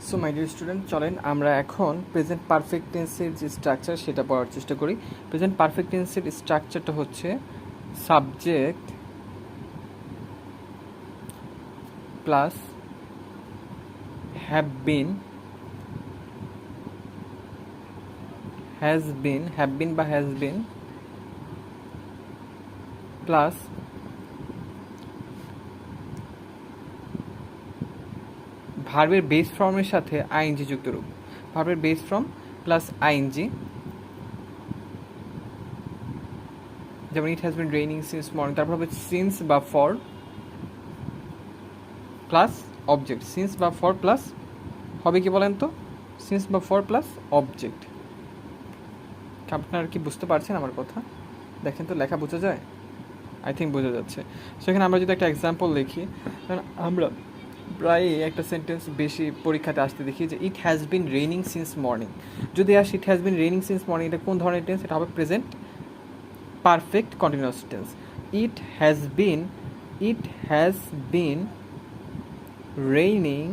So my dear student, চলেন আমরা এখন প্রেজেন্ট পারফেক্ট টেন্সের যে স্ট্রাকচার সেটা পড়ার চেষ্টা করি। প্রেজেন্ট পারফেক্ট টেন্সের স্ট্রাকচারটা হচ্ছে subject plus have been, have been বা হ্যাজ বিন প্লাস ভার্বের বেস ফর্মের সাথে আইএনজি যুক্ত রূপ। ভার্বের বেস ফর্ম প্লাস আইএনজি, যেমন it has been raining since morning. তারপর হবে সিন্স বা ফর প্লাস অবজেক্ট। সিন্স বা ফর প্লাস হবে কি বলেন তো? সিন্স বা ফর প্লাস অবজেক্ট। আপনারা কি বুঝতে পারছেন আমার কথা? দেখেন তো, লেখা বোঝা যায়? আই থিঙ্ক বোঝা যাচ্ছে। সেখানে আমরা যদি একটা এক্সাম্পল লিখি, কারণ আমরা প্রায় একটা সেন্টেন্স বেশি পরীক্ষাতে আসতে দেখি যে it has been raining since morning. যদি আসে it has been raining since morning, এটা কোন ধরনের টেন্স? এটা হবে present perfect continuous tense. It has been raining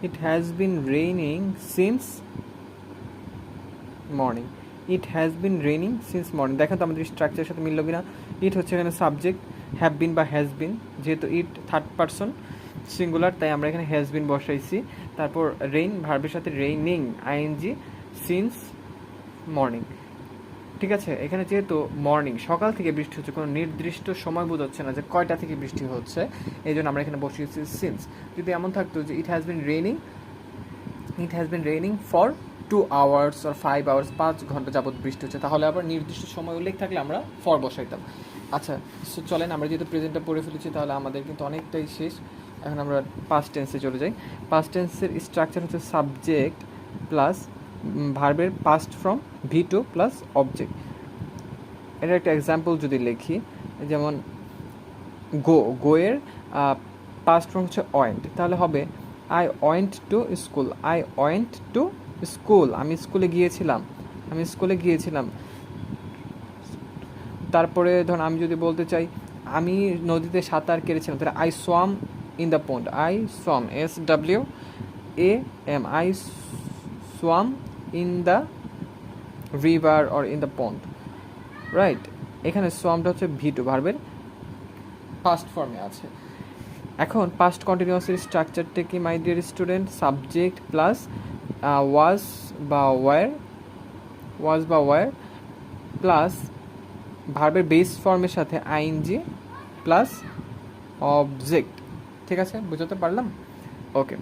it has been raining since morning. It has been raining since morning. দেখেন তো আমাদের স্ট্রাকচারের সাথে মিলল কিনা। ইট হচ্ছে এখানে সাবজেক্ট, হ্যাভ বিন বা হ্যাজ বিন, যেহেতু ইট থার্ড পারসন সিঙ্গুলার তাই আমরা এখানে হ্যাজ বিন বসাইছি। তারপর রেইন ভার্বের সাথে রেইনিং আইএনজি, সিন্স মর্নিং। ঠিক আছে, এখানে যেহেতু মর্নিং সকাল থেকে বৃষ্টি হচ্ছে, কোনো নির্দিষ্ট সময় বোঝাচ্ছে না যে কয়টা থেকে বৃষ্টি হচ্ছে, এই জন্য আমরা এখানে বসিয়েছি সিন্স। যদি এমন থাকতো যে it has been raining for 2 hours or 5 hours, 5 ঘন্টা যাবত বৃষ্টি হচ্ছে, তাহলে আবার নির্দিষ্ট সময় উল্লেখ থাকলে আমরা ফর বসাইতাম। আচ্ছা, সো চলেন আমরা যেহেতু প্রেজেন্টটা পড়ে ফেলেছি তাহলে আমাদের কিন্তু অনেকটাই শেষ। এখন আমরা পাস্ট টেন্সে চলে যাই। পাস্ট টেন্সের স্ট্রাকচার হচ্ছে সাবজেক্ট প্লাস ভার্বের past form V2 plus object. এটা একটা এক্সাম্পল যদি লিখি, যেমন গোয়ের পাস্ট ফর্ম হচ্ছে ওয়েন্ট, তাহলে হবে আই ওয়েন্ট টু স্কুল। আমি স্কুলে গিয়েছিলাম। তারপরে ধরুন আমি যদি বলতে চাই আমি নদীতে সাঁতার কেটেছিলাম, তাহলে I swamp in the pond. SWAM, I swamp in the river or in the pond, right. এখানে সোয়ামটা হচ্ছে V2 ভার্বের পাস্ট ফর্মে আছে। এখন পাস্ট কন্টিনিউয়াসের স্ট্রাকচারটা কি my dear student? Subject plus was বা ওয়ার প্লাস ভার্বের বেস ফর্মের সাথে আইএনজি প্লাস অবজেক্ট। ঠিক আছে, বুঝতে পারলাম? ওকে,